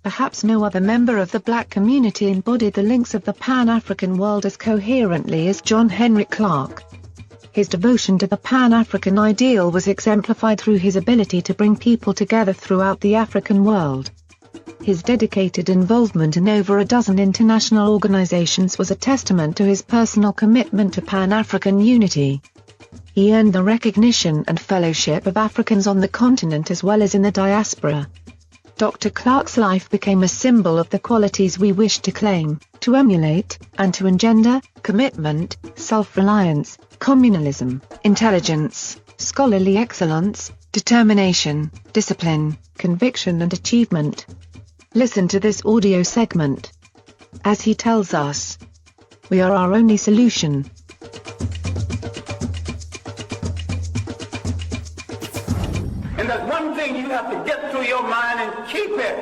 Perhaps no other member of the black community embodied the links of the Pan-African world as coherently as John Henrik Clarke. His devotion to the Pan-African ideal was exemplified through his ability to bring people together throughout the African world. His dedicated involvement in over a dozen international organizations was a testament to his personal commitment to Pan-African unity. He earned the recognition and fellowship of Africans on the continent as well as in the diaspora. Dr. Clarke's life became a symbol of the qualities we wish to claim, to emulate, and to engender: commitment, self-reliance, communalism, intelligence, scholarly excellence, determination, discipline, conviction and achievement. Listen to this audio segment. As he tells us, "We are our only solution." And there's one thing you have to get through your mind and keep it.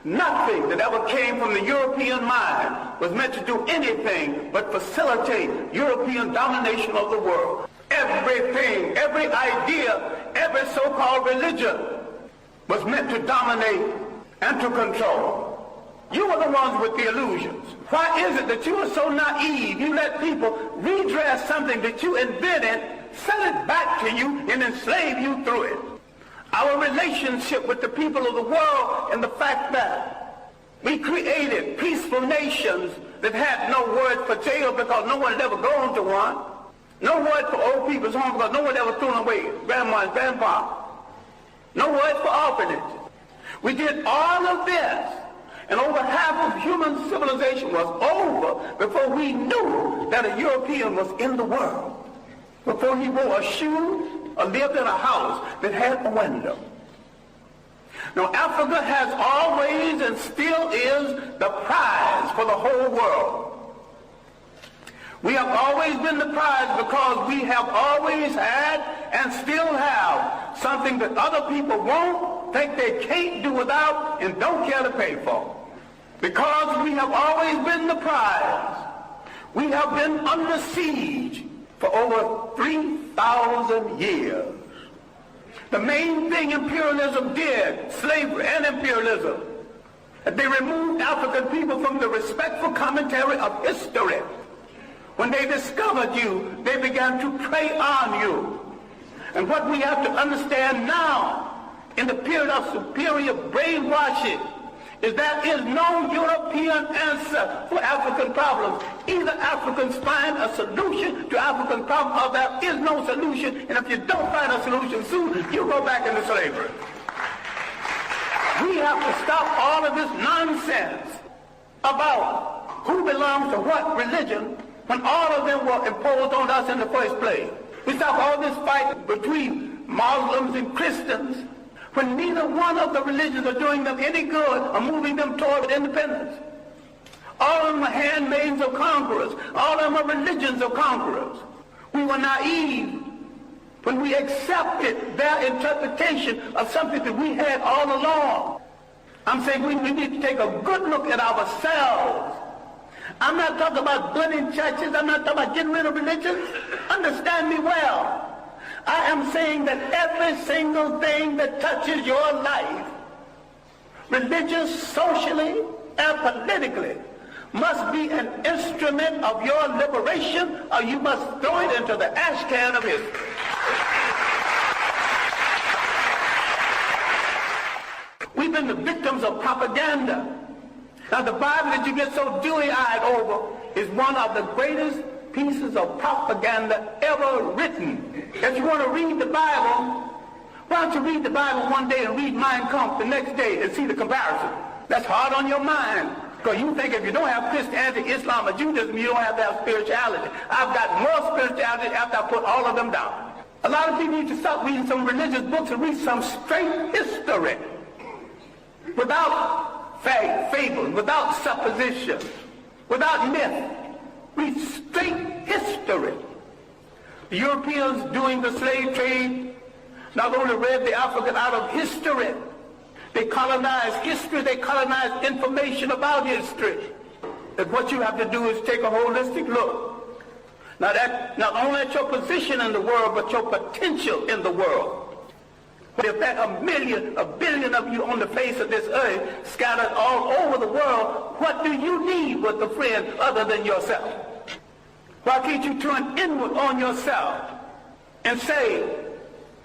Nothing that ever came from the European mind was meant to do anything but facilitate European domination of the world. Everything, every idea, every so-called religion was meant to dominate and to control. You were the ones with the illusions. Why is it that you are so naive? You let people redress something that you invented, sell it back to you, and enslave you through it. Our relationship with the people of the world and the fact that we created peaceful nations that had no word for jail because no one had ever gone to one. No word for old people's home because no one ever threw them away, grandma and grandpa. No word for orphanage. We did all of this, and over half of human civilization was over before we knew that a European was in the world. Before he wore a shoe or lived in a house that had a window. Now, Africa has always and still is the prize for the whole world. We have always been the prize because we have always had and still have something that other people won't, think they can't do without, and don't care to pay for. Because we have always been the prize, we have been under siege for over 3,000 years. The main thing imperialism did, slavery and imperialism, they removed African people from the respectful commentary of history. When they discovered you, they began to prey on you. And what we have to understand now, in the period of superior brainwashing, is there is no European answer for African problems. Either Africans find a solution to African problems or there is no solution, and if you don't find a solution soon, you go back into slavery. We have to stop all of this nonsense about who belongs to what religion when all of them were imposed on us in the first place. We stop all this fight between Muslims and Christians when neither one of the religions are doing them any good or moving them toward independence. All of them are handmaids of conquerors. All of them are religions of conquerors. We were naive when we accepted their interpretation of something that we had all along. I'm saying we need to take a good look at ourselves. I'm not talking about burning churches. I'm not talking about getting rid of religion. Understand me well. I am saying that every single thing that touches your life, religious, socially, and politically, must be an instrument of your liberation, or you must throw it into the ash can of history. We've been the victims of propaganda. Now, the Bible that you get so dewy-eyed over is one of the greatest pieces of propaganda ever written. If you want to read the Bible, why don't you read the Bible one day and read Mein Kampf the next day and see the comparison? That's hard on your mind, because you think if you don't have Christianity, Islam, or Judaism, you don't have to have spirituality. I've got more spirituality after I put all of them down. A lot of people need to stop reading some religious books and read some straight history without fable, without supposition, without myth. Read straight history. The Europeans doing the slave trade not only read the African out of history, they colonized history, they colonized information about history. And what you have to do is take a holistic look. Not only at your position in the world, but your potential in the world. But if there are a billion of you on the face of this earth, scattered all over the world, what do you need with a friend other than yourself? Why can't you turn inward on yourself and say,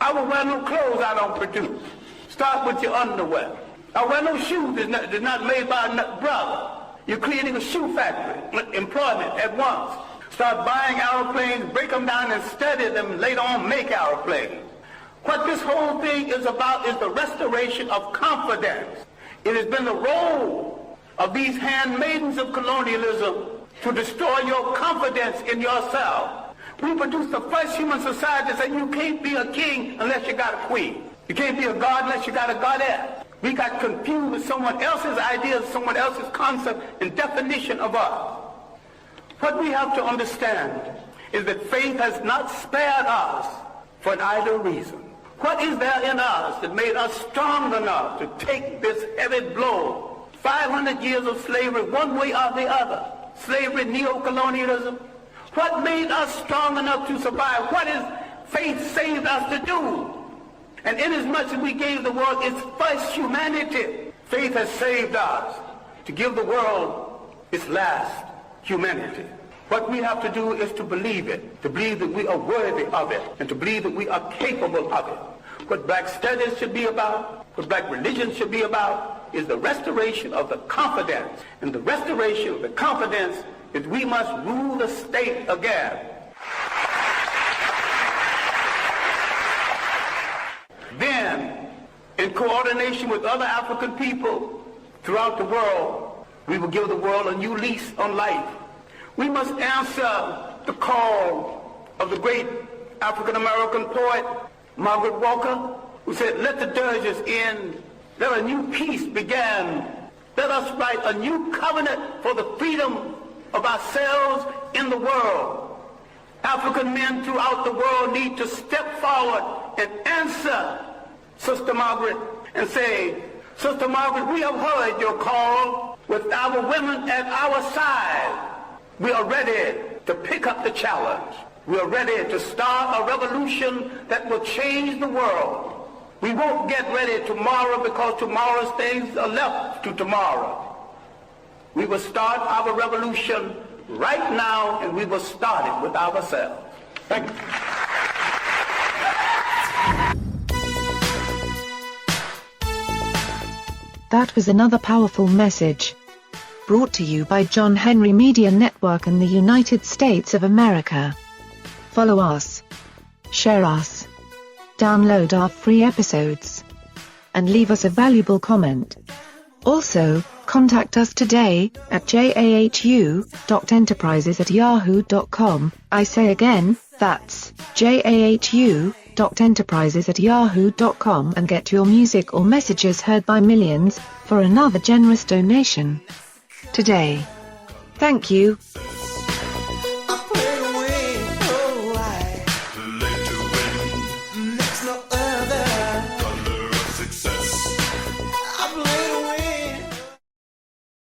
I will wear no clothes I don't produce. Start with your underwear. I wear no shoes that's not made by a brother. You're creating a shoe factory, employment at once. Start buying airplanes, break them down and study them, later on make airplanes. What this whole thing is about is the restoration of confidence. It has been the role of these handmaidens of colonialism to destroy your confidence in yourself. We produced the first human society that said you can't be a king unless you got a queen. You can't be a god unless you got a goddess. We got confused with someone else's ideas, someone else's concept and definition of us. What we have to understand is that faith has not spared us for an idle reason. What is there in us that made us strong enough to take this heavy blow? 500 years of slavery, one way or the other. Slavery, neo-colonialism. What made us strong enough to survive? What is faith saved us to do? And inasmuch as we gave the world its first humanity, faith has saved us to give the world its last humanity. What we have to do is to believe it, to believe that we are worthy of it, and to believe that we are capable of it. What black studies should be about, what black religion should be about, is the restoration of the confidence. And the restoration of the confidence is we must rule the state again. Then, in coordination with other African people throughout the world, we will give the world a new lease on life. We must answer the call of the great African-American poet, Margaret Walker, who said, let the dirges end, let a new peace begin. Let us write a new covenant for the freedom of ourselves in the world. African men throughout the world need to step forward and answer Sister Margaret and say, Sister Margaret, we have heard your call. With our women at our side, we are ready to pick up the challenge. We are ready to start a revolution that will change the world. We won't get ready tomorrow because tomorrow's things are left to tomorrow. We will start our revolution right now, and we will start it with ourselves. Thank you. That was another powerful message. Brought to you by John Henry Media Network in the United States of America. Follow us. Share us. Download our free episodes. And leave us a valuable comment. Also, contact us today at jahu.enterprises@yahoo.com. I say again, that's jahu.enterprises@yahoo.com, and get your music or messages heard by millions for another generous donation today. Thank you.